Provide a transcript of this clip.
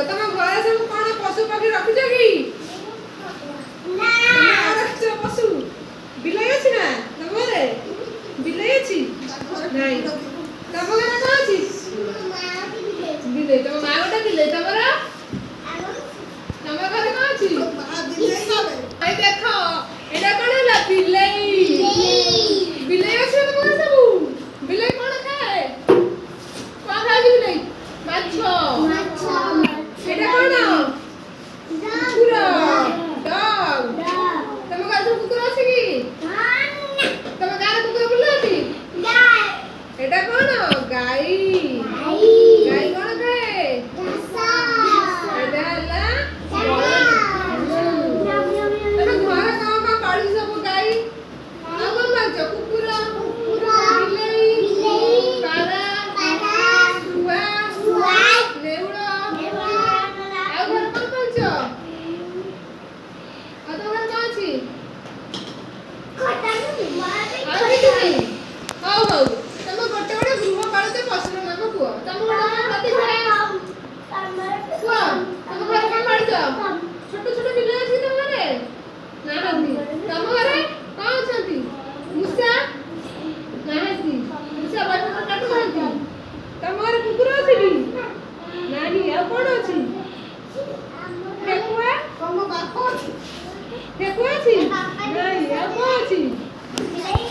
ତମ ଘରେ ସବୁ କଣ ପଶୁ ପକ୍ଷୀ ରଖିଛ କି? ନା ରଖିଛ ପଶୁ? ବିଲେଇ ଅଛି ନା ତମ ଘରେ? ବିଲେଇ ଅଛି? ନାଇଁ। ତମ ଘରେ କଣ ଅଛି? ବିଲେଇ। ତମ ମା ଗୋଟେ ବିଲେଇ। ତମର? ତମ ଘରେ କଣ ଅଛି? ଭାଇ ଦେଖ ଏଇଟା କଣ ହେଲା? ବିଲେଇ। ବିଲେଇ ଅଛି ତମ ଘରେ ସବୁ? ବିଲେଇ କଣ ଖାଏ? କଣ ଖାଉଛି ବିଲେଇ? ମାଛ। ଏଇଟା କଣ? କୁକୁର। ଡଗ୍। ତମ ଘରେ ସବୁ କୁକୁର ଅଛି କି? ତମ ଗାଁରେ କୁକୁର ବୁଲୁଛନ୍ତି? ଏଇଟା କଣ? ଗାଈ। ଗାଈ କଣ ଖାଏ? ଏଇଟା ହେଲା ତମ ଘରେ କଣ କଣ ପାଳିଛ ସବୁ? ଗାଈ ଆଉ କଣ ପାଳିଛ? କୁକୁର, ବିଲେଇ, ପାରା, ଶୁଆ, ନେଉଳ। ଆଉ ଘରେ କଣ ପାଳିଛ? ଆଉ ତମ ଘରେ କଣ ଅଛି? ଆଉ କିଛି ନାହିଁ? ହଉ ହଉ ତମ ଗୋଟେ ଗୃହପାଳିତ ପଶୁର ନାମ କୁହ। ତମ ଘରେ କଣ ପ୍ରତିଛାୟା? କୁହ ତମ ଘରେ କଣ ପାଳିଛ? ଛୋଟ ଛୋଟ ବିଲେଇ ଅଛି ତମ ଘରେ? ନାହାନ୍ତି। ତମ ଘରେ କଣ ଅଛନ୍ତି? ମୂଷା ନାହାନ୍ତି। ମୂଷା ବୈଠକ କାଟୁନାହାନ୍ତି। ତମ ଘରେ କୁକୁର ଅଛି କି?